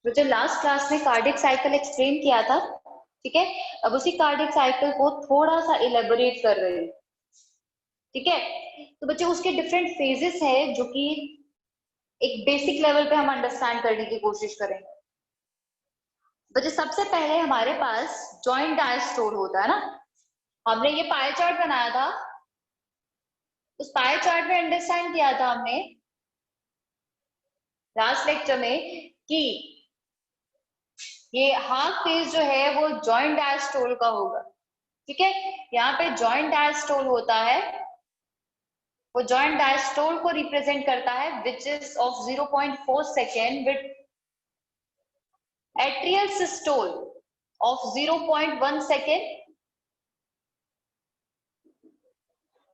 तो जो last class में कार्डियक साइकिल एक्सप्लेन किया था, ठीक है, अब उसी कार्डियक साइकिल को थोड़ा सा इलेबोरेट कर रही हूँ, ठीक है। तो बच्चे उसके डिफरेंट फेजेस है जो कि एक बेसिक लेवल पे हम अंडरस्टैंड करने की कोशिश करेंगे। बच्चे सबसे पहले हमारे पास जॉइंट डायस्टोल होता है ना, हमने ये पाई चार्ट बनाया था, उस पाई चार्ट में अंडरस्टैंड किया था हमने लास्ट लेक्चर में कि ये हाफ फेज जो है वो जॉइंट डायस्टोल का होगा, ठीक है। यहाँ पे जॉइंट डायस्टोल होता है, वो जॉइंट डायस्टोल को रिप्रेजेंट करता है which is of 0.4 second with atrial systole of 0.1 second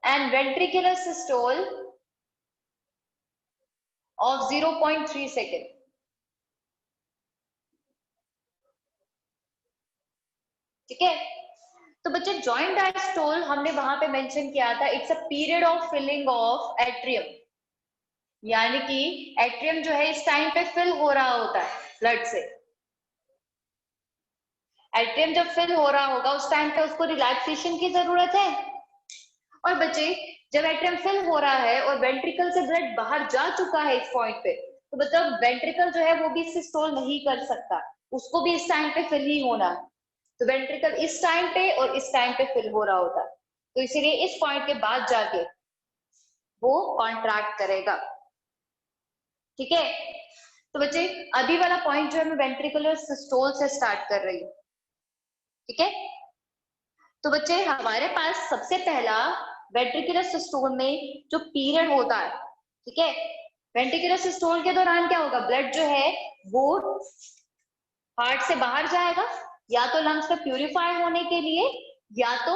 and ventricular systole of 0.3 second. ठीक है, तो बच्चे जॉइंट डायस्टोल हमने वहां पे मेंशन किया था, it's a period of filling of atrium, यानी कि एट्रियम जो है इस टाइम पे फिल हो रहा होता है ब्लड से। एट्रियम जब फिल हो रहा होगा उस टाइम पे उसको रिलैक्सेशन की जरूरत है, और बच्चे जब एट्रियम फिल हो रहा है और वेंट्रिकल से ब्लड बाहर जा चुका है इस पॉइंट पे, तो मतलब वेंट्रिकल जो है वो भी सिस्टोल नहीं कर सकता, उसको भी इस टाइम पे फिल ही होना है। तो वेंट्रिकल इस टाइम पे और इस टाइम पे फिल हो रहा होता है, तो इसीलिए इस पॉइंट के बाद जाके वो कॉन्ट्रैक्ट करेगा, ठीक है। तो बच्चे अभी वाला पॉइंट जो है मैं वेंट्रिकुलर सिस्टोल से स्टार्ट कर रही हूँ, ठीक है। तो बच्चे हमारे पास सबसे पहला वेंट्रिकुलर सिस्टोल में जो पीरियड होता है, ठीक है, वेंट्रिकुलर सिस्टोल के दौरान क्या होगा, ब्लड जो है वो हार्ट से बाहर जाएगा, या तो लंग्स में प्यूरिफाई होने के लिए, या तो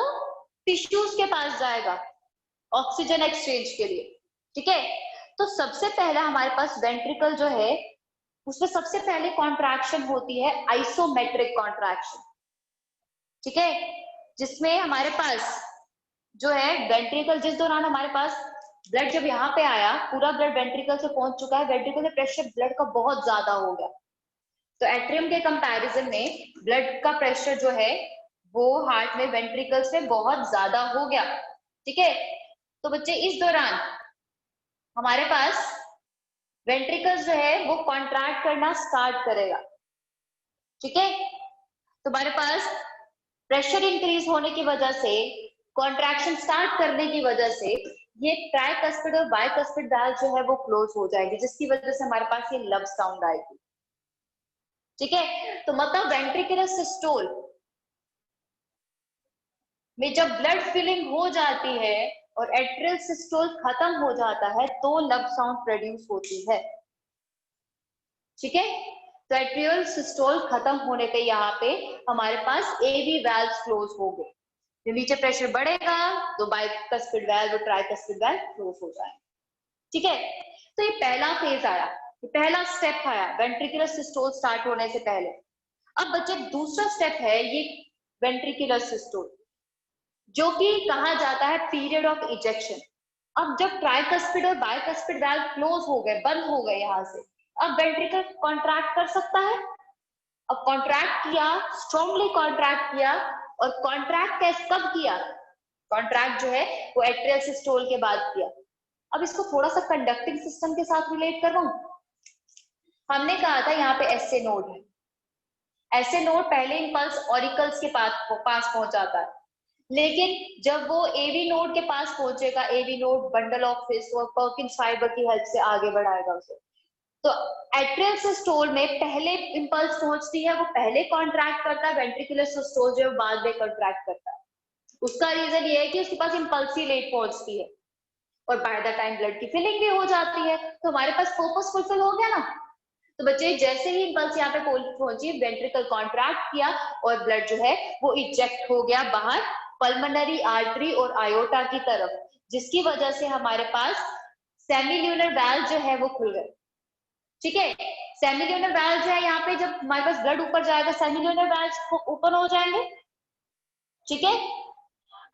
टिश्यूज के पास जाएगा ऑक्सीजन एक्सचेंज के लिए, ठीक है। तो सबसे पहला हमारे पास वेंट्रिकल जो है उसमें सबसे पहले कॉन्ट्रैक्शन होती है आइसोमेट्रिक कॉन्ट्रैक्शन, ठीक है, जिसमें हमारे पास जो है वेंट्रिकल, जिस दौरान हमारे पास ब्लड जब यहाँ पे आया, पूरा ब्लड वेंट्रिकल से पहुंच चुका है, वेंट्रिकल में प्रेशर ब्लड का बहुत ज्यादा हो गया, तो एट्रियम के कंपैरिजन में ब्लड का प्रेशर जो है वो हार्ट में वेंट्रिकल से बहुत ज्यादा हो गया, ठीक है। तो बच्चे इस दौरान हमारे पास वेंट्रिकल्स जो है वो कॉन्ट्रैक्ट करना स्टार्ट करेगा, ठीक है। तुम्हारे पास प्रेशर इंक्रीज होने की वजह से, कॉन्ट्रैक्शन स्टार्ट करने की वजह से ये ट्राइकस्पिड और बाइकस्पिड वाल्व जो है वो क्लोज हो जाएगी, जिसकी वजह से हमारे पास ये लब साउंड आएगी, ठीक है। तो मतलब वेंट्रिकुलर सिस्टोल में जब ब्लड फिलिंग हो जाती है और एट्रियल सिस्टोल खत्म हो जाता है तो लब साउंड प्रोड्यूस होती है, ठीक है। तो एट्रियल सिस्टोल खत्म होने पे यहाँ पे हमारे पास एवी वाल्व क्लोज हो गए, जो नीचे प्रेशर बढ़ेगा तो बाइकस्पिड वाल्व और ट्राइकस्पिड वाल्व क्लोज हो जाए, ठीक है। तो ये पहला फेज आया, ये पहला स्टेप आया वेंट्रिकुलर सिस्टोल स्टार्ट होने से पहले। अब बच्चे दूसरा स्टेप है ये वेंट्रिकुलर सिस्टोल, जो कि कहा जाता है पीरियड ऑफ इजेक्शन। अब जब ट्राइकस्पिड और बाइकस्पिड वाल्व क्लोज हो गए, बंद हो गए यहाँ से, अब वेंट्रिकल कॉन्ट्रैक्ट कर सकता है। अब कॉन्ट्रैक्ट किया, स्ट्रॉन्गली कॉन्ट्रैक्ट किया, और कॉन्ट्रैक्ट कब किया, कॉन्ट्रैक्ट जो है वो एट्रियल सिस्टोल के बाद किया। अब इसको थोड़ा सा कंडक्टिंग सिस्टम के साथ रिलेट कर रहा हूं। हमने कहा था यहाँ पे एसए नोड है, एसए नोड पहले इंपल्स ऑरिकल्स के पास पहुंच जाता है, लेकिन जब वो एवी नोड के पास पहुंचेगा, AV node bundle of His और पर्किंस फाइबर की हेल्प से आगे बढ़ाएगा उसे। तो एट्रियल सिस्टोल में पहले इंपल्स पहुंचती है, वो पहले कॉन्ट्रैक्ट करता है, वेंट्रिकुलर सिस्टोल जो है बाद में कॉन्ट्रैक्ट करता है। उसका रीजन ये है कि उसके पास इंपल्स ही लेट पहुंचती है और बाय द टाइम ब्लड की फिलिंग भी हो जाती है, तो हमारे पास पर्पस फुलफिल हो गया ना। तो बच्चे जैसे ही इंपल्स यहाँ पे पहुंची, वेंट्रिकल कॉन्ट्रैक्ट किया और ब्लड जो है वो इजेक्ट हो गया बाहर पल्मोनरी आर्टरी और आयोटा की तरफ, जिसकी वजह से हमारे पास सेमिल्यूनर वाल्व जो है वो खुल गए, ठीक है। सेमिल्यूनर वाल्व जो है यहाँ पे जब हमारे पास ब्लड ऊपर जाएगा सेमिल्यूनर वाल्व ओपन हो जाएंगे, ठीक है।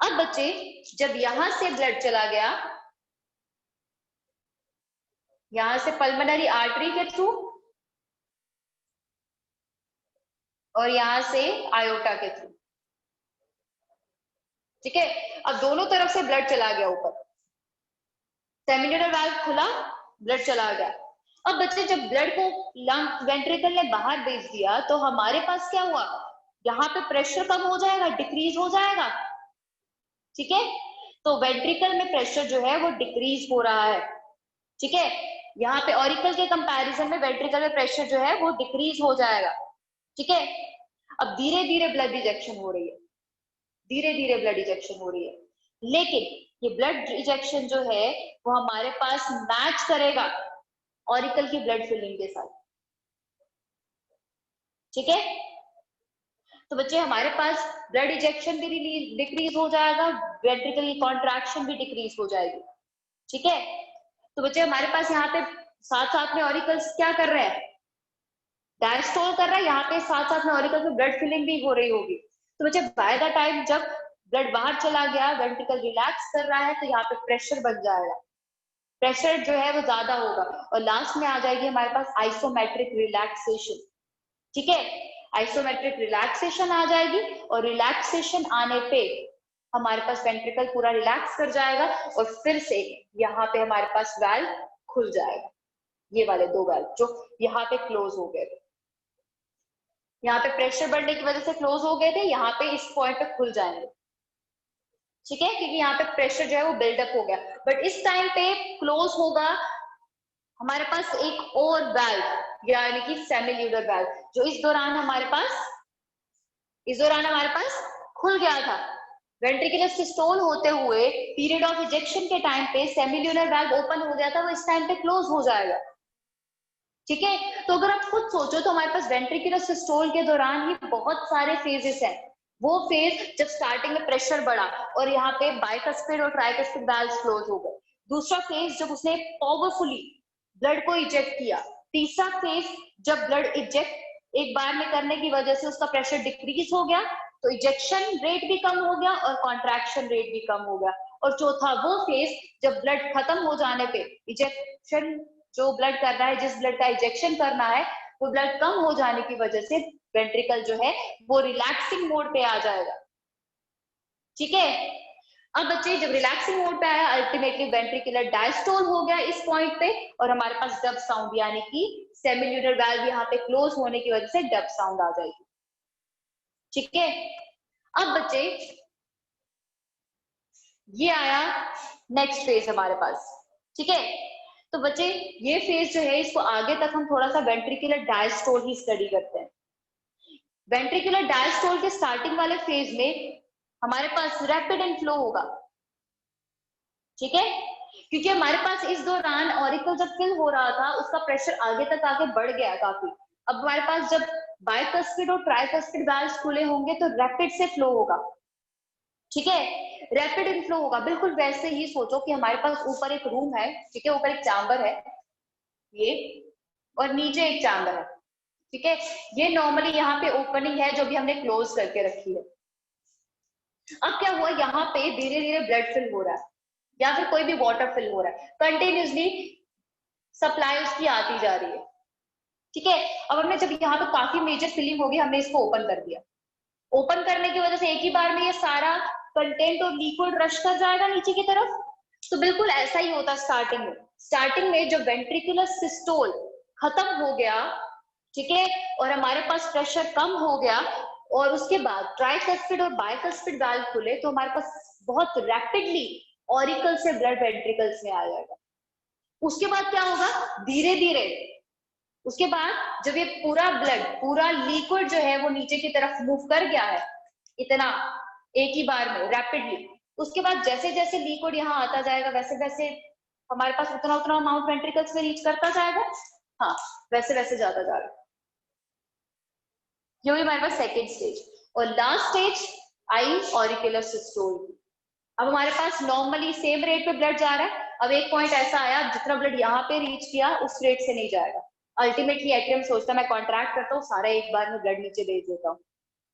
अब बच्चे जब यहां से ब्लड चला गया, यहां से पल्मोनरी आर्टरी के थ्रू और यहाँ से आयोटा के थ्रू। ठीक है, अब दोनों तरफ से ब्लड चला गया ऊपर, सेमिन्यूलर वाल्व खुला, ब्लड चला गया। अब बच्चे जब ब्लड को लंग वेंट्रिकल ने बाहर भेज दिया तो हमारे पास क्या हुआ, यहाँ पे प्रेशर कम हो जाएगा, डिक्रीज हो जाएगा। ठीक है, तो वेंट्रिकल में प्रेशर जो है वो डिक्रीज हो रहा है। ठीक है, यहाँ पे ऑरिकल के कंपैरिजन में वेंट्रिकल में प्रेशर जो है वो डिक्रीज हो जाएगा। ठीक है, अब धीरे धीरे ब्लड इजेक्शन हो रही है, धीरे धीरे ब्लड इजेक्शन हो रही है, लेकिन ये ब्लड इजेक्शन जो है वो हमारे पास मैच करेगा ऑरिकल की ब्लड फिलिंग के साथ। ठीक है, तो बच्चे हमारे पास ब्लड इजेक्शन भी डिक्रीज हो जाएगा, वेंट्रिकल की कॉन्ट्रैक्शन भी डिक्रीज हो जाएगी। ठीक है, तो बच्चे हमारे पास यहाँ पे साथ साथ में ऑरिकल्स क्या कर रहे हैं, डायस्टोल कर रहा है, यहाँ पे साथ साथ में ऑरिकल में ब्लड फिलिंग भी हो रही होगी। तो बच्चे बाय द टाइम जब ब्लड बाहर चला गया, वेंट्रिकल रिलैक्स कर रहा है, तो यहाँ पे प्रेशर बन जाएगा, प्रेशर जो है वो ज्यादा होगा, और लास्ट में आ जाएगी हमारे पास आइसोमेट्रिक रिलैक्सेशन। ठीक है, आइसोमेट्रिक रिलैक्सेशन आ जाएगी, और रिलैक्सेशन आने पे हमारे पास वेंट्रिकल पूरा रिलैक्स कर जाएगा, और फिर से यहाँ पे हमारे पास वाल्व खुल जाएगा। ये वाले दो वाल्व जो यहाँ पे क्लोज हो गए थे, यहाँ पे प्रेशर बढ़ने की वजह से क्लोज हो गए थे, यहाँ पे इस पॉइंट पे खुल जाएंगे। ठीक है, क्योंकि यहाँ पे प्रेशर जो है वो बिल्डअप हो गया, बट इस टाइम पे क्लोज होगा हमारे पास एक और वाल्व, यानी कि सेमिल्यूलर वाल्व, जो इस दौरान हमारे पास खुल गया था। वेंट्रिकुलर सिस्टोल होते हुए पीरियड ऑफ इजेक्शन के टाइम पे सेमिल्यूलर वाल्व ओपन हो गया था, वो इस टाइम पे क्लोज हो जाएगा। ठीक है, तो अगर आप खुद सोचो तो हमारे पास वेंट्रिकुलर सिस्टोल के दौरान ही बहुत सारे फेजेस हैं। वो फेज जब स्टार्टिंग में प्रेशर बढ़ा और यहाँ पे बाइकस्पिड और ट्राइकस्पिड वाल्व्स क्लोज हो गए, दूसरा फेज जब उसने पावरफुली ब्लड को इजेक्ट किया, तीसरा फेज जब ब्लड इजेक्ट एक बार में करने की वजह से उसका प्रेशर डिक्रीज हो गया, तो इजेक्शन रेट भी कम हो गया और कॉन्ट्रैक्शन रेट भी कम हो गया, और चौथा वो फेज जब ब्लड खत्म हो जाने पे इजेक्शन जो ब्लड कर रहा है, जिस ब्लड का इजेक्शन करना है, वो ब्लड कम हो जाने की वजह से वेंट्रिकल जो है वो रिलैक्सिंग मोड पे आ जाएगा। ठीक है, अब बच्चे जब रिलैक्सिंग मोड पे आया, अल्टीमेटली वेंट्रिकुलर डायस्टोल हो गया इस पॉइंट पे, और हमारे पास डब साउंड यानी कि सेमिल्यूलर वाल्व यहाँ पे क्लोज होने की वजह से डब साउंड आ जाएगी। ठीक है, अब बच्चे ये आया नेक्स्ट फेज हमारे पास। ठीक है, तो बच्चे ये फेज जो है इसको आगे तक हम थोड़ा सा वेंट्रिकुलर डायस्टोल ही स्टडी करते हैं। वेंट्रिकुलर डायस्टोल के स्टार्टिंग वाले फेज में हमारे पास रैपिड इनफ्लो होगा। ठीक है, क्योंकि हमारे पास इस दौरान ऑरिकल जब फिल हो रहा था उसका प्रेशर आगे तक आके बढ़ गया काफी। अब हमारे पास जब बाइकस्पिड और ट्राइकस्पिड वाल्व्स खुले होंगे तो रैपिड से फ्लो होगा। ठीक है, रैपिड इनफ्लो होगा, बिल्कुल वैसे ही सोचो कि हमारे पास ऊपर एक रूम है, ठीक है, ऊपर एक चैम्बर है ये, और नीचे एक चैम्बर है। ठीक है, ये नॉर्मली यहाँ पे ओपनिंग है जो भी हमने क्लोज करके रखी है। अब क्या हुआ, यहाँ पे धीरे धीरे ब्लड फिल हो रहा है या फिर कोई भी वाटर फिल हो रहा है, कंटिन्यूसली सप्लाई उसकी आती जा रही है। ठीक है, अब हमने जब यहाँ पे काफी मेजर फिलिंग होगी, हमने इसको ओपन कर दिया, ओपन करने की वजह से एक ही बार में ये सारा कंटेंट और लिक्विड रश कर जाएगा नीचे की तरफ। तो बिल्कुल ऐसा ही होता स्टार्टिंग में जब वेंट्रिकुलर सिस्टोल खत्म हो गया, ठीक है, और हमारे पास प्रेशर कम हो गया, और उसके बाद ट्राइकस्पिड और बाइकस्पिड वाल्व खुले, तो हमारे पास बहुत रैपिडली ऑरिकल से ब्लड वेंट्रिकल्स में आ जाएगा। उसके बाद क्या होगा, धीरे धीरे उसके बाद जब ये पूरा ब्लड, पूरा लिक्विड जो है वो नीचे की तरफ मूव कर गया है इतना एक ही बार में रैपिडली, उसके बाद जैसे जैसे लिक्विड यहाँ आता जाएगा वैसे वैसे हमारे पास उतना उतना अमाउंट वेंट्रिकल्स में रीच करता जाएगा। हाँ, वैसे वैसे जाता जाएगा। ये हुई हमारे पास सेकेंड स्टेज, और last stage I auricular systole. अब हमारे पास नॉर्मली सेम रेट पे ब्लड जा रहा है, अब एक पॉइंट ऐसा आया जितना ब्लड यहाँ पे रीच किया उस रेट से नहीं जाएगा। अल्टीमेटली एट्रियम सोचता है मैं कॉन्ट्रैक्ट करता हूँ, सारा एक बार में ब्लड नीचे भेज देता हूँ,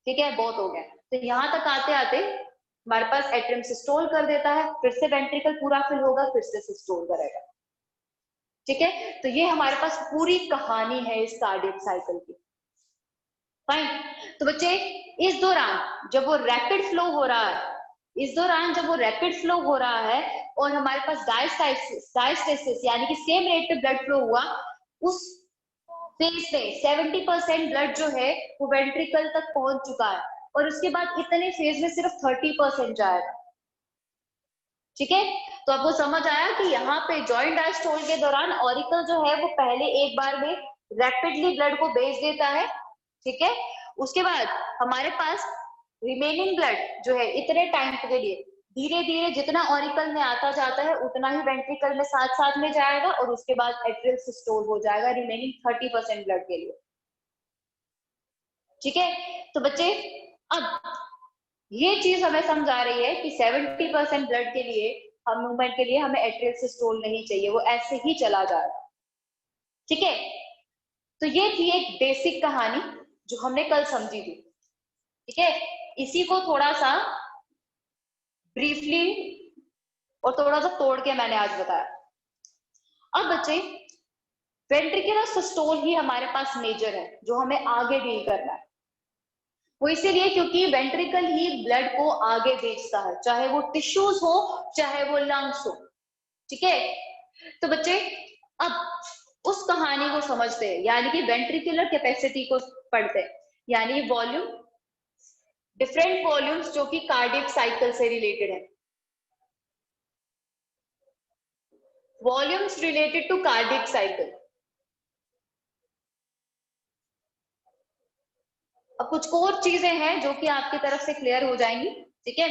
ठीक है, बहुत हो गया। तो यहाँ तक आते आते हमारे पास एट्रियम सिस्टोल कर देता है, फिर से वेंट्रिकल पूरा फिल होगा, फिर से सिस्टोल करेगा। ठीक है, तो ये हमारे पास पूरी कहानी है इस कार्डियक साइकिल की। फाइन। तो बच्चे इस दौरान जब वो रैपिड फ्लो हो रहा है, इस दौरान जब वो रैपिड फ्लो हो रहा है और हमारे पास डायस्टेसिस यानी कि सेम रेट पे ब्लड फ्लो हुआ, उस फेज में 70% ब्लड जो है वो वेंट्रिकल तक पहुंच चुका है और उसके बाद इतने फेज में सिर्फ 30% जाएगा। ठीक है, तो आपको समझ आया कि यहाँ पे जॉइंट डायस्टोल के दौरान ऑरिकल जो है वो पहले एक बार में रैपिडली ब्लड को भेज देता है। ठीक है, उसके बाद हमारे पास रिमेनिंग ब्लड जो है इतने टाइम के लिए धीरे धीरे जितना ऑरिकल में आता जाता है उतना ही वेंट्रिकल में साथ साथ में जाएगा और उसके बाद एट्रियल सिस्टोल हो जाएगा रिमेनिंग 30% ब्लड के लिए। ठीक है, तो बच्चे अब ये चीज हमें समझा रही है कि 70% ब्लड के लिए हम मूवमेंट के लिए हमें एट्रियल सिस्टोल नहीं चाहिए, वो ऐसे ही चला जाएगा। ठीक है, तो ये थी एक बेसिक कहानी जो हमने कल समझी थी। ठीक है, इसी को थोड़ा सा ब्रीफली और थोड़ा सा तोड़ के मैंने आज बताया। अब बच्चे वेंट्रिकुलर सिस्टोल ही हमारे पास मेजर है जो हमें आगे डील करना है। वो इसीलिए क्योंकि वेंट्रिकल ही ब्लड को आगे भेजता है, चाहे वो टिश्यूज हो चाहे वो लंग्स हो। ठीक है, तो बच्चे अब उस कहानी को समझते हैं, यानी कि वेंट्रिकुलर कैपेसिटी को पढ़ते हैं, यानी वॉल्यूम, डिफरेंट वॉल्यूम्स जो कि कार्डियक साइकिल से रिलेटेड है। Volumes related to cardiac cycle. अब कुछ और चीजें हैं जो कि आपकी तरफ से क्लियर हो जाएंगी। ठीक है,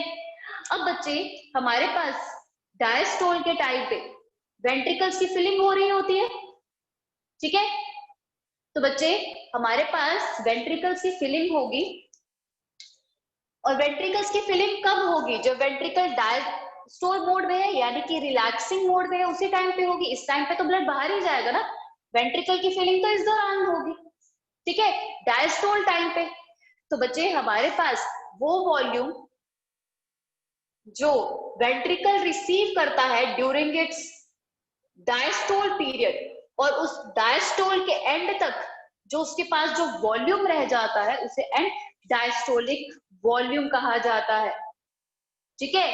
अब बच्चे हमारे पास डायस्टोल के टाइम पे वेंट्रिकल्स की फिलिंग हो रही होती है। ठीक है, तो बच्चे हमारे पास वेंट्रिकल्स की फिलिंग होगी और वेंट्रिकल्स की फिलिंग कब होगी? जब वेंट्रिकल डायस्टोल मोड में है यानी कि रिलैक्सिंग मोड में है उसी टाइम पे होगी। इस टाइम पे तो ब्लड बाहर ही जाएगा ना, वेंट्रिकल की फिलिंग तो इस दौरान होगी। ठीक है, डायस्टोल टाइम पे। तो बच्चे हमारे पास वो वॉल्यूम जो वेंट्रिकल रिसीव करता है ड्यूरिंग इट्स डायस्टोल पीरियड, और उस डायस्टोल के एंड तक जो उसके पास जो वॉल्यूम रह जाता है उसे एंड डायस्टोलिक वॉल्यूम कहा जाता है। ठीक है,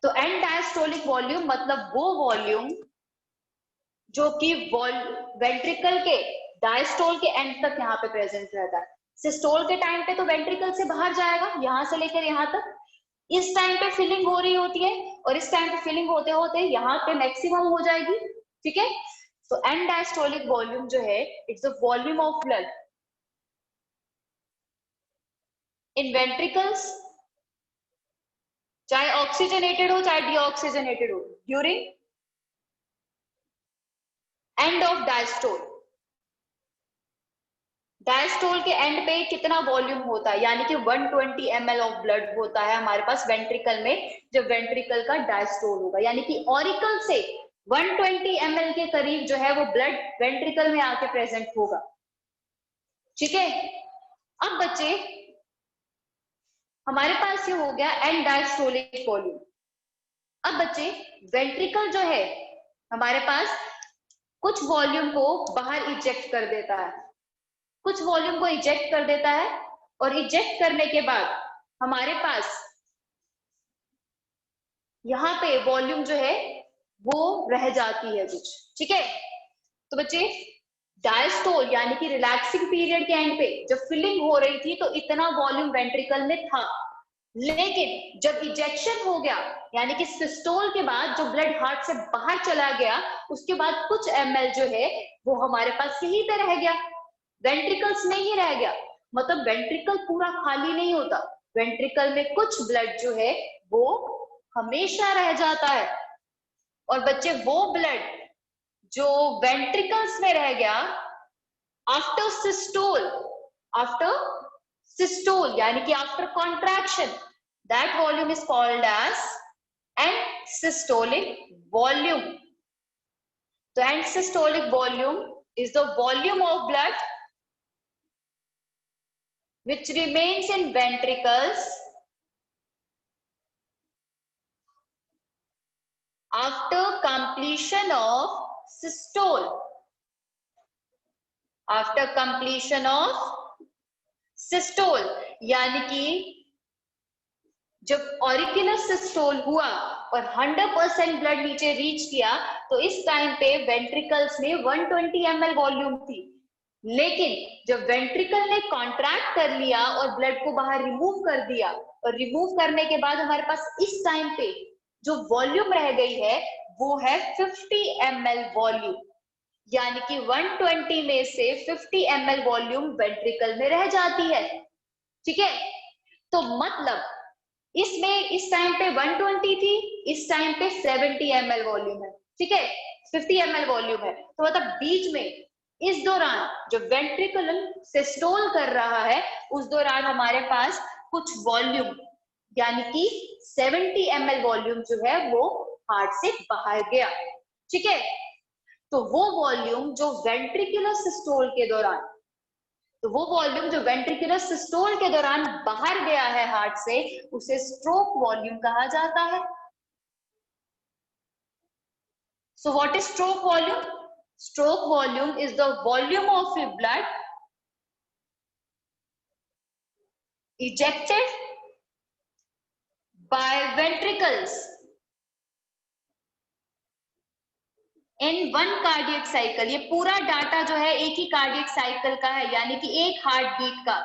तो एंड डायस्टोलिक वॉल्यूम मतलब वो वॉल्यूम जो कि वेंट्रिकल के डायस्टोल के एंड तक यहाँ पे प्रेजेंट रहता है। सिस्टोल के टाइम पे तो वेंट्रिकल से बाहर जाएगा यहां से लेकर यहाँ तक, इस टाइम पे फिलिंग हो रही होती है और इस टाइम पे फिलिंग होते होते यहाँ पे मैक्सिमम हो जाएगी। ठीक है, तो एंड डायस्टोलिक वॉल्यूम जो है it's the volume of blood in ventricles, चाहे ऑक्सीजनेटेड हो चाहे डीऑक्सीजनेटेड हो, during end of diastole. Diastole के एंड पे कितना वॉल्यूम होता है, यानी कि 120 ml ऑफ ब्लड होता है हमारे पास वेंट्रिकल में जब वेंट्रिकल का डायस्टोल होगा, यानी कि ऑरिकल से 120 ml के करीब जो है वो ब्लड वेंट्रिकल में आके प्रेजेंट होगा। ठीक है, अब बच्चे हमारे पास ये हो गया एंड डायस्टोलिक वॉल्यूम। अब बच्चे वेंट्रिकल जो है हमारे पास कुछ वॉल्यूम को बाहर इजेक्ट कर देता है, कुछ वॉल्यूम को इजेक्ट कर देता है और इजेक्ट करने के बाद हमारे पास यहाँ पे वॉल्यूम जो है वो रह जाती है कुछ। ठीक है, तो बच्चे डायस्टोल यानी कि रिलैक्सिंग पीरियड के एंड पे जब फिलिंग हो रही थी तो इतना वॉल्यूम वेंट्रिकल में था, लेकिन जब इजेक्शन हो गया यानी कि सिस्टोल के बाद जो ब्लड हार्ट से बाहर चला गया उसके बाद कुछ ml जो है वो हमारे पास यहीं पे रह गया, वेंट्रिकल्स में ही रह गया। मतलब वेंट्रिकल पूरा खाली नहीं होता, वेंट्रिकल में कुछ ब्लड जो है वो हमेशा रह जाता है। और बच्चे वो ब्लड जो वेंट्रिकल्स में रह गया आफ्टर सिस्टोल, आफ्टर सिस्टोल यानी कि after contraction, that volume is called as end systolic volume. तो end systolic volume is the volume of blood which remains in ventricles after completion of systole, after completion of systole यानी कि जब auricular systole हुआ और 100% blood नीचे reach किया तो इस टाइम पे वेंट्रिकल्स में 120 ml वॉल्यूम थी, लेकिन जब वेंट्रिकल ने कॉन्ट्रैक्ट कर लिया और ब्लड को बाहर रिमूव कर दिया और रिमूव करने के बाद हमारे पास इस टाइम पे जो वॉल्यूम रह गई है वो है 50 ml वॉल्यूम, यानी कि 120 में से 50 ml वॉल्यूम वेंट्रिकल में रह जाती है। ठीक है, तो मतलब इसमें इस टाइम पे 120 थी, इस टाइम पे 70 ml वॉल्यूम है। ठीक है, 50 ml वॉल्यूम है, तो मतलब बीच में इस दौरान जो वेंट्रिकुलम सिस्टोल कर रहा है उस दौरान हमारे पास कुछ वॉल्यूम यानी कि 70 ml वॉल्यूम जो है वो हार्ट से बाहर गया। ठीक है, तो वो वॉल्यूम जो वेंट्रिकुलर सिस्टोल के दौरान तो वो वॉल्यूम जो वेंट्रिकुलर सिस्टोल के दौरान बाहर गया है हार्ट से उसे स्ट्रोक वॉल्यूम कहा जाता है। So what is stroke volume? Stroke volume is the volume of A blood ejected by ventricles in one cardiac cycle. ये पूरा डाटा जो है एक ही कार्डियक साइकिल का है, यानी कि एक हार्ट बीट का।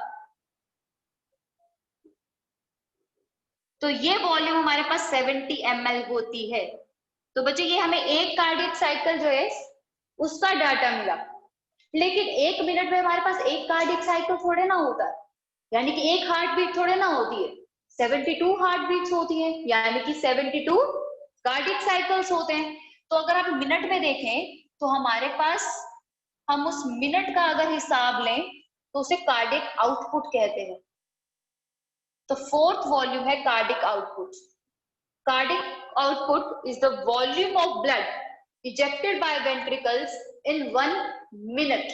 तो ये वॉल्यूम हमारे पास 70 ml होती है। तो बच्चे ये हमें एक कार्डियक साइकिल जो है उसका डाटा मिला, लेकिन एक मिनट में हमारे पास एक कार्डियक साइकिल थोड़े ना होता है, यानी कि एक हार्ट बीट थोड़े ना होती है, 72 हार्ट बीट्स होती है, यानी कि 72 कार्डियक साइकिल्स होते हैं। तो अगर आप मिनट में देखें तो हमारे पास हम उस मिनट का अगर हिसाब लें तो उसे कार्डियक आउटपुट कहते हैं। तो फोर्थ वॉल्यूम है cardiac output. Cardiac output is the volume of blood ejected by ventricles in 1 minute.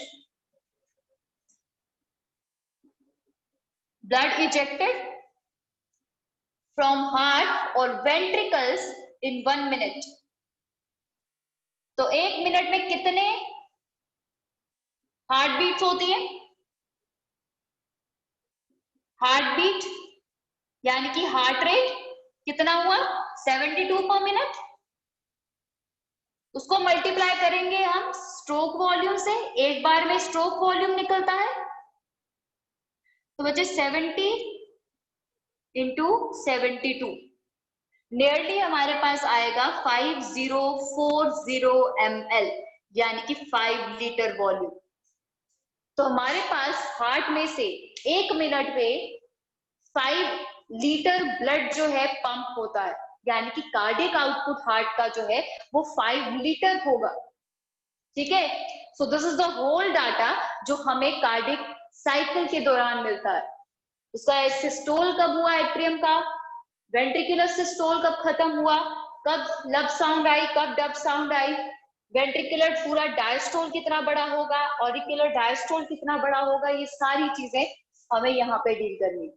Blood ejected from heart or ventricles in 1 minute. तो एक मिनट में कितने हार्ट बीट्स होती है? हार्ट बीट यानी कि हार्ट रेट कितना हुआ? 72 पर मिनट। उसको मल्टीप्लाई करेंगे हम स्ट्रोक वॉल्यूम से, एक बार में स्ट्रोक वॉल्यूम निकलता है। तो बच्चे 70 इंटू 72 नियरली हमारे पास आएगा 5040 ml, यानी कि 5 लीटर वॉल्यूम। तो हमारे पास हार्ट में से एक मिनट में 5 लीटर ब्लड जो है पंप होता है, यानी कि कार्डियक आउटपुट हार्ट का जो है वो 5 लीटर होगा। ठीक है, so this is the whole data जो हमें कार्डियक साइकिल के दौरान मिलता है। उसका सिस्टोल कब हुआ एट्रियम का, वेंट्रिकुलर सिस्टोल कब खत्म हुआ, कब लब साउंड आई, कब डब साउंड आई, वेंट्रिकुलर पूरा डायस्टोल कितना बड़ा होगा, ऑरिकुलर डायस्टोल कितना बड़ा होगा, ये सारी चीजें हमें यहाँ पे डील करनी।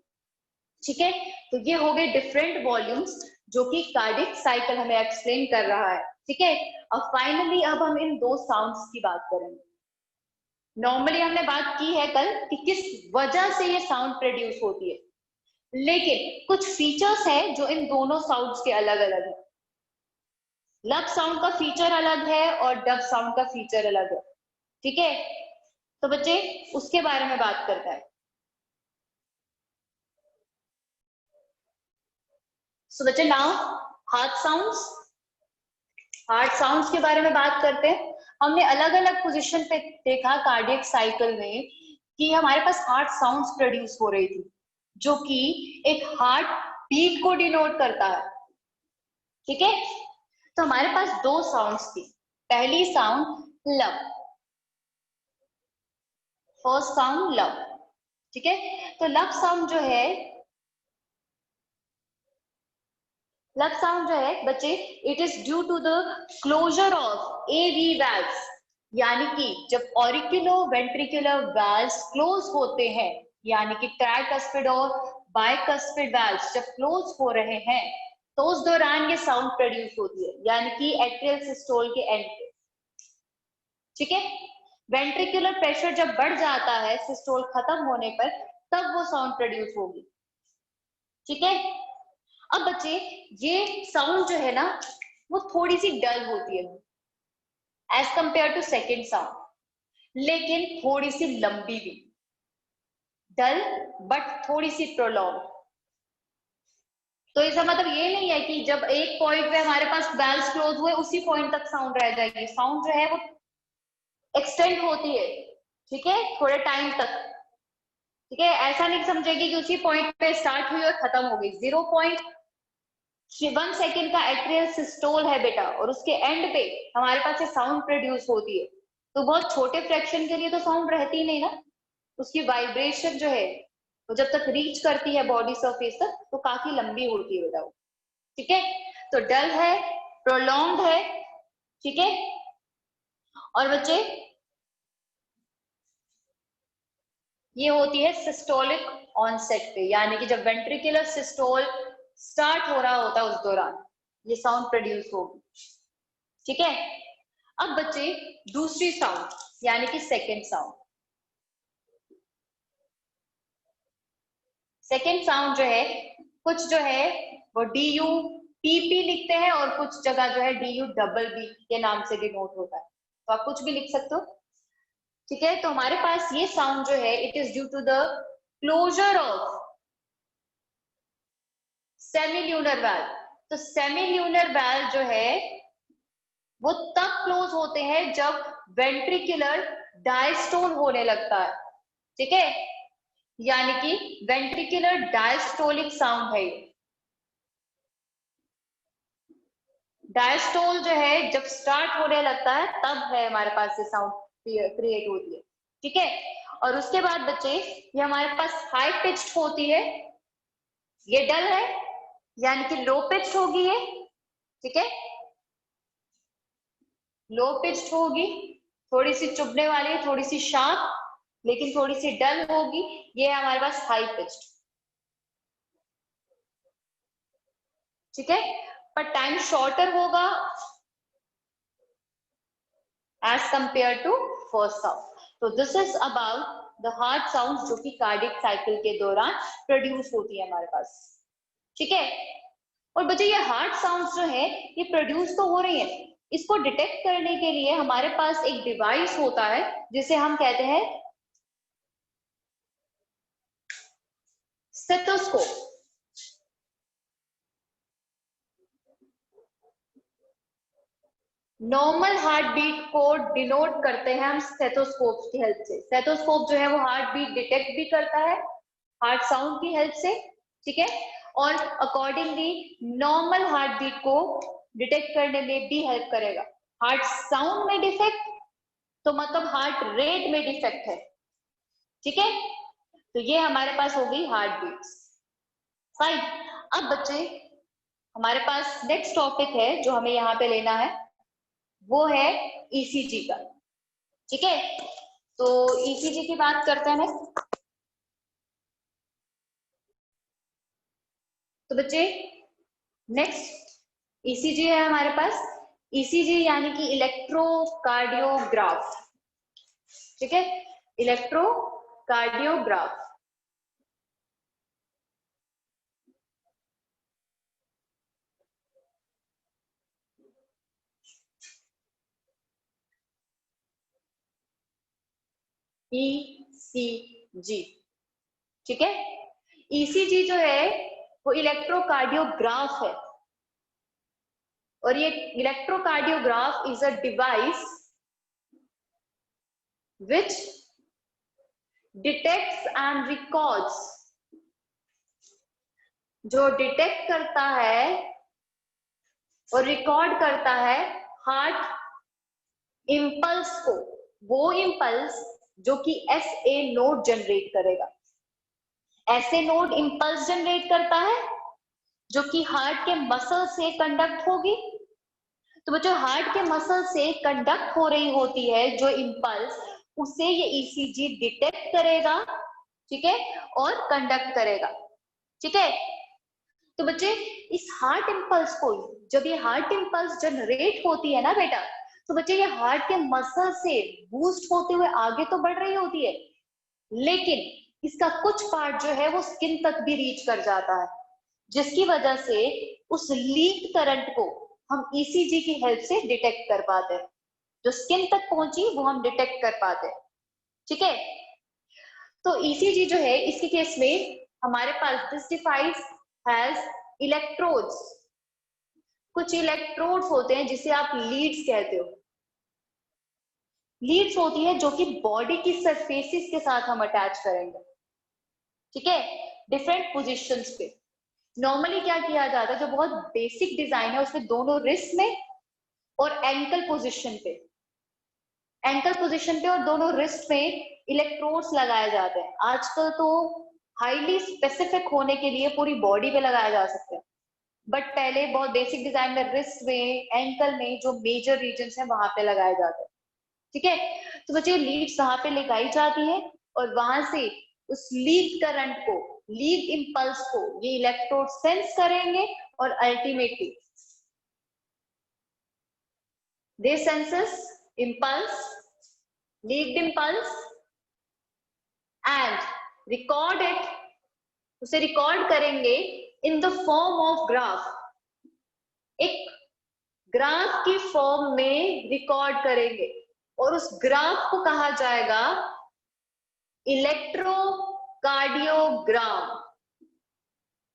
ठीक है, तो ये हो गए डिफरेंट वॉल्यूम्स जो कि कार्डियक साइकिल हमें एक्सप्लेन कर रहा है। ठीक है, अब फाइनली अब हम इन दो साउंड्स की बात करेंगे। नॉर्मली हमने बात की है कल कि किस वजह से ये साउंड प्रोड्यूस होती है, लेकिन कुछ फीचर्स हैं जो इन दोनों साउंड्स के अलग अलग है। लब साउंड का फीचर अलग है और डब साउंड का फीचर अलग है। ठीक है, तो बच्चे उसके बारे में बात करता है। सो बच्चे नाउ हार्ट साउंड्स के बारे में बात करते हैं। हमने अलग अलग पोजीशन पे देखा कार्डियक साइकिल में कि हमारे पास हार्ट साउंड्स प्रोड्यूस हो रही थी जो कि एक हार्ट बीट को डिनोट करता है। ठीक है, तो हमारे पास दो साउंड्स थी। पहली साउंड लब, फर्स्ट साउंड लब। ठीक है, तो लब साउंड जो है बच्चे it is due to the closure of AV valves, यानी कि जब ऑरिकुलो वेंट्रिकुलर वाल्व्स क्लोज होते हैं, यानी कि ट्राइकस्पिड और बाइकस्पिड वाल्व्स जब क्लोज हो रहे हैं तो उस दौरान ये साउंड प्रोड्यूस होती है, यानी कि एट्रियल सिस्टोल के एंड पे। ठीक है, वेंट्रिकुलर प्रेशर जब बढ़ जाता है सिस्टोल खत्म होने पर तब वो साउंड प्रोड्यूस होगी। ठीक है, अब बच्चे ये साउंड जो है ना वो थोड़ी सी डल होती है as compare to second sound, लेकिन थोड़ी सी लंबी भी, डल बट थोड़ी सी प्रोलॉन्ग। तो इसका मतलब ये नहीं है कि जब एक पॉइंट पे हमारे पास वेल्स क्लोज हुए उसी पॉइंट तक साउंड रह जाएगी। साउंड जो है वो एक्सटेंड होती है, ठीक है, थोड़े टाइम तक। ठीक है, ऐसा नहीं समझेगी कि उसी पॉइंट पे स्टार्ट हुई और खत्म हो गई। 0.1 सेकेंड का एट्रियल सिस्टोल है बेटा, और उसके एंड पे हमारे पास ये साउंड प्रोड्यूस होती है। तो बहुत छोटे फ्रैक्शन के लिए तो साउंड रहती नहीं ना, उसकी वाइब्रेशन जो है वो जब तक रीच करती है बॉडी सरफेस तक तो काफी लंबी होती है बेटा वो। ठीक है, तो डल है, प्रोलॉन्ग है, ठीक है। और बच्चे ये होती है सिस्टोलिक ऑनसेट पे, यानी कि जब वेंट्रिकुलर सिस्टोल स्टार्ट हो रहा होता है उस दौरान ये साउंड प्रोड्यूस होगी। ठीक है, अब बच्चे दूसरी साउंड यानी कि सेकेंड साउंड। सेकेंड साउंड जो है कुछ जो है वो DU PP लिखते हैं और कुछ जगह जो है DU डबल B के नाम से डिनोट होता है, तो आप कुछ भी लिख सकते हो। ठीक है, तो हमारे पास ये साउंड जो है it is due to the closure of semilunar valve. तो सेमील्यूनर वाल्व जो है वो तब क्लोज होते हैं जब वेंट्रिकुलर डायस्टोल होने लगता है। ठीक है, यानी कि वेंट्रिकुलर डायस्टोलिक साउंड है। डायस्टोल जो है जब स्टार्ट होने लगता है तब है हमारे पास ये साउंड क्रिएट होती है। ठीक है, और उसके बाद बच्चे ये हमारे पास हाई पिच्ड होती है, ये डल है यानी कि लो पिच्ड होगी ये। ठीक है, लो पिच्ड होगी, थोड़ी सी चुभने वाली है, थोड़ी सी शार्प, लेकिन थोड़ी सी डल होगी। ये है हमारे पास हाई पिच्ड। ठीक है, पर टाइम शॉर्टर होगा as compare to first sound. तो this is about the heart sound जो कि कार्डियक साइकिल के दौरान प्रोड्यूस होती है हमारे पास। ठीक है, और बच्चे ये हार्ट साउंड्स जो है ये प्रोड्यूस तो हो रही है, इसको डिटेक्ट करने के लिए हमारे पास एक डिवाइस होता है जिसे हम कहते हैं स्टेथोस्कोप। नॉर्मल हार्ट बीट को डिनोट करते हैं हम स्टेथोस्कोप की हेल्प से। स्टेथोस्कोप जो है वो हार्ट बीट डिटेक्ट भी करता है हार्ट साउंड की हेल्प से। ठीक है, और अकॉर्डिंगली नॉर्मल हार्ट बीट को डिटेक्ट करने में भी हेल्प करेगा। हार्ट साउंड में डिफेक्ट तो मतलब हार्ट रेट में डिफेक्ट है। ठीक है, तो ये हमारे पास हो गई हार्ट बीट्स। फाइन, अब बच्चे हमारे पास नेक्स्ट टॉपिक है जो हमें यहाँ पे लेना है, वो है ECG का। ठीक है, तो ECG की बात करते हैं। तो बच्चे नेक्स्ट ECG है हमारे पास। ECG यानी कि इलेक्ट्रोकार्डियोग्राफ। ठीक है, इलेक्ट्रोकार्डियोग्राफ। ECG। ठीक है, ECG जो है वो इलेक्ट्रोकार्डियोग्राफ है, और ये electrocardiograph is a device which detects and records, जो डिटेक्ट करता है और रिकॉर्ड करता है हार्ट इंपल्स को, वो इंपल्स जो कि SA नोड जनरेट करेगा। SA नोड इंपल्स जनरेट करता है जो कि हार्ट के मसल से कंडक्ट होगी। तो बच्चों हार्ट के मसल से कंडक्ट हो रही होती है जो इंपल्स, उसे ये ECG डिटेक्ट करेगा। ठीक है, और कंडक्ट करेगा। ठीक है, तो बच्चे इस हार्ट इंपल्स को, जब ये हार्ट इंपल्स जनरेट होती है ना बेटा, तो बच्चे ये हार्ट के मसल से बूस्ट होते हुए आगे तो बढ़ रही होती है, लेकिन इसका कुछ पार्ट जो है वो स्किन तक भी रीच कर जाता है, जिसकी वजह से उस लीक करंट को हम ईसीजी की हेल्प से डिटेक्ट कर पाते हैं। जो स्किन तक पहुंची वो हम डिटेक्ट कर पाते हैं। ठीक है, तो ईसीजी जो है इसके केस में हमारे पास दिस डिवाइस हैज इलेक्ट्रोड्स। कुछ इलेक्ट्रोड्स होते हैं जिसे आप लीड्स कहते हो। लीड्स होती है जो कि बॉडी की सरफेसिस के साथ हम अटैच करेंगे। ठीक है, डिफरेंट पोजीशंस पे। नॉर्मली क्या किया जाता है, जो बहुत बेसिक डिजाइन है उसमें दोनों रिस्ट में और एंकल पोजीशन पे, और दोनों रिस्ट में इलेक्ट्रोड्स लगाए जाते हैं। आजकल तो हाईली स्पेसिफिक होने के लिए पूरी बॉडी पे लगाया जा सकता है, बट पहले बहुत बेसिक डिजाइन में रिस्ट में, एंकल में, जो मेजर रीजन्स हैं वहां पे लगाए जाते हैं। ठीक है, तो बच्चे लीड्स वहां पे लगाई जाती है और वहां से उस लीड करंट को, लीड इंपल्स को ये इलेक्ट्रोड सेंस करेंगे और ultimately they senses impulse, lead impulse and record it, उसे रिकॉर्ड करेंगे in the form of graph, एक ग्राफ की फॉर्म में रिकॉर्ड करेंगे और उस ग्राफ को कहा जाएगा इलेक्ट्रोकार्डियोग्राम।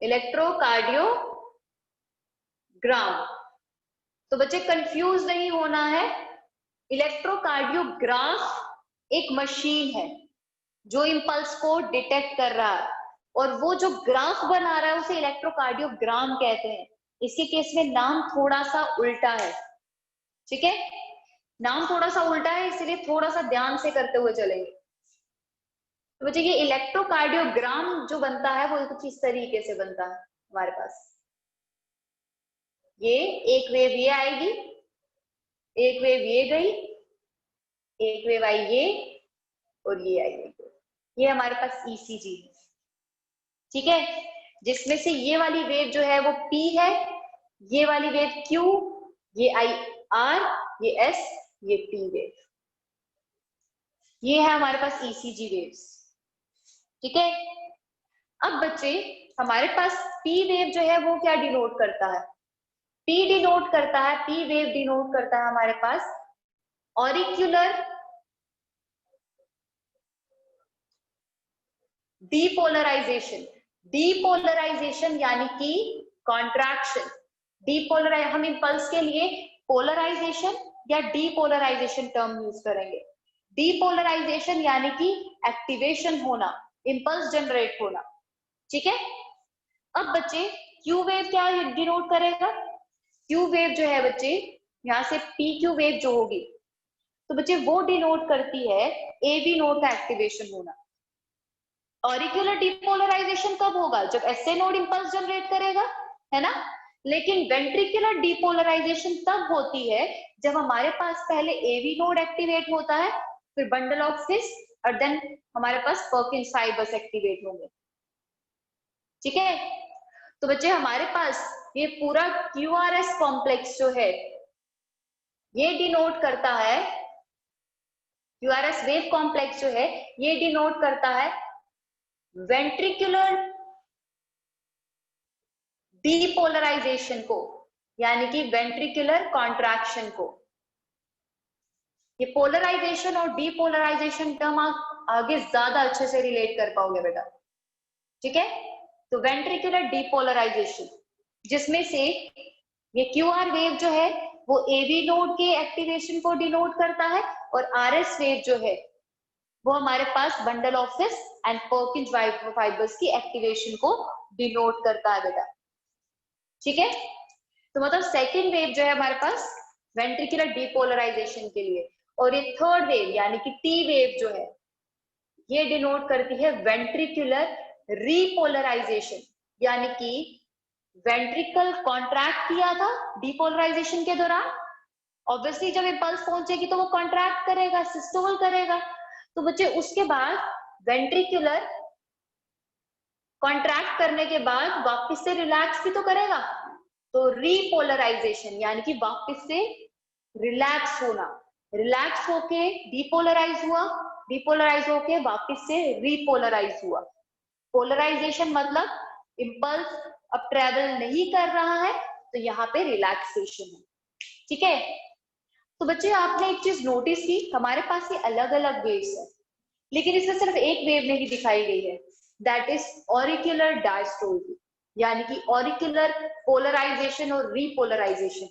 इलेक्ट्रोकार्डियोग्राम। तो बच्चे कंफ्यूज नहीं होना है, इलेक्ट्रोकार्डियोग्राफ एक मशीन है जो इंपल्स को डिटेक्ट कर रहा है, और वो जो ग्राफ बना रहा है उसे इलेक्ट्रोकार्डियोग्राम कहते हैं। इसके केस में नाम थोड़ा सा उल्टा है। ठीक है, नाम थोड़ा सा उल्टा है, इसलिए थोड़ा सा ध्यान से करते हुए चलेंगे। तो बच्चे ये इलेक्ट्रोकार्डियोग्राम जो बनता है वो कुछ इस तरीके से बनता है। हमारे पास ये एक वेव ये आएगी, एक वेव ये गई, एक वेव आई ये, और ये आई ये। ये हमारे पास ईसीजी है। ठीक है, जिसमें से ये वाली वेव जो है वो P है, ये वाली वेव Q, ये I R, ये S, ये T वेव। ये है हमारे पास ईसीजी वेव्स। ठीक है, अब बच्चे हमारे पास P वेव जो है वो क्या डिनोट करता है? P डिनोट करता है, P वेव डिनोट करता है हमारे पास ऑरिक्यूलर डीपोलराइजेशन। डीपोलराइजेशन यानी कि कॉन्ट्रैक्शन। हम इंपल्स के लिए पोलराइजेशन या डीपोलराइजेशन टर्म यूज करेंगे। डीपोलराइजेशन यानी कि एक्टिवेशन होना, इंपल्स जनरेट होना। ठीक है, अब बच्चे क्यू वेव क्या डिनोट करेगा? क्यू वेव जो है बच्चे, यहां से पी क्यू वेव जो होगी तो बच्चे वो डिनोट करती है ए बी नोड का एक्टिवेशन होना। ऑरिक्यूलर डीपोलराइजेशन कब होगा? जब एसए नोड इंपल्स जनरेट करेगा, है ना। लेकिन वेंट्रिकुलर डीपोलराइजेशन तब होती है जब हमारे पास पहले एवी नोड एक्टिवेट होता है, फिर बंडल ऑफ फिश, और देन हमारे पास पर्किंस फाइबर्स एक्टिवेट होंगे। ठीक है, तो बच्चे हमारे पास ये पूरा क्यूआरएस कॉम्प्लेक्स जो है ये डिनोट करता है, क्यूआरएस वेव कॉम्प्लेक्स जो है ये डिनोट करता है वेंट्रिकुलर डीपोलराइजेशन को, यानी कि वेंट्रिकुलर कॉन्ट्रैक्शन को। ये पोलराइजेशन और डीपोलराइजेशन टर्म आप आगे ज्यादा अच्छे से रिलेट कर पाओगे बेटा। ठीक है, तो वेंट्रिकुलर डीपोलराइजेशन जिसमें से ये क्यूआर वेव जो है वो एवी नोड के एक्टिवेशन को डिनोट करता है, और आरएस वेव जो है वो हमारे पास bundle of His and Purkinje fibres की एक्टिवेशन को डिनोट करता है बेटा। ठीक है, तो मतलब सेकेंड वेव जो है हमारे पास वेंट्रिकुलर डीपोलराइजेशन के लिए, और ये थर्ड वेव यानी कि टी वेव जो है ये डिनोट करती है वेंट्रिकुलर रीपोलराइजेशन, यानी कि वेंट्रिकल कॉन्ट्रैक्ट किया था डीपोलराइजेशन के दौरान, ऑब्वियसली जब इंपल्स पहुंचेगी तो वो कॉन्ट्रैक्ट करेगा, सिस्टोल करेगा। तो बच्चे उसके बाद वेंट्रिकुलर कॉन्ट्रैक्ट करने के बाद वापस से रिलैक्स भी तो करेगा, तो रीपोलराइजेशन यानी कि वापस से रिलैक्स होना, रिलैक्स होके डीपोलराइज हुआ, डिपोलराइज होके वापस से रीपोलराइज हुआ। पोलराइजेशन मतलब इम्पल्स अब ट्रेवल नहीं कर रहा है, तो यहाँ पे रिलैक्सेशन है। ठीक है, तो बच्चे आपने एक चीज नोटिस की, हमारे पास ये अलग अलग वेव्स है, लेकिन इसमें सिर्फ एक वेव नहीं दिखाई गई है, दैट इज ऑरिक्यूलर डायस्टोल, यानी कि ऑरिक्यूलर पोलराइजेशन और रीपोलराइजेशन।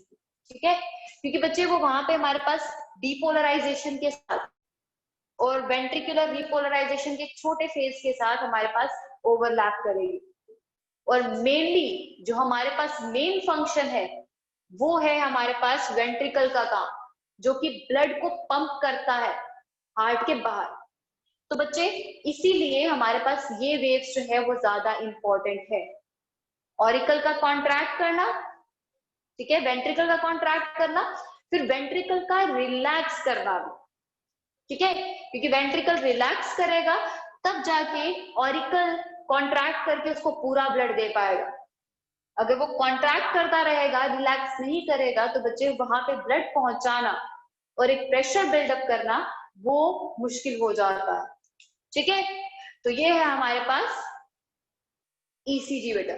ठीक है, क्योंकि बच्चे वो वहां पे हमारे पास डिपोलराइजेशन के साथ और वेंट्रिकुलर रिपोलराइजेशन के छोटे फेज के साथ हमारे पास ओवरलैप करेगी। और मेनली जो हमारे पास मेन फंक्शन है वो है हमारे पास वेंट्रिकल का काम, जो कि ब्लड को पंप करता है हार्ट के बाहर। तो बच्चे इसीलिए हमारे पास ये वेव्स जो है वो ज्यादा इंपॉर्टेंट है। ऑरिकल का कॉन्ट्रैक्ट करना, ठीक है, वेंट्रिकल का कॉन्ट्रैक्ट करना, फिर वेंट्रिकल का रिलैक्स करना भी। ठीक है, क्योंकि वेंट्रिकल रिलैक्स करेगा तब जाके ऑरिकल कॉन्ट्रैक्ट करके उसको पूरा ब्लड दे पाएगा। अगर वो कॉन्ट्रैक्ट करता रहेगा, रिलैक्स नहीं करेगा, तो बच्चे वहां पे ब्लड पहुंचाना और एक प्रेशर बिल्डअप करना वो मुश्किल हो जाता है। ठीक है, तो ये है हमारे पास ईसीजी बेटा।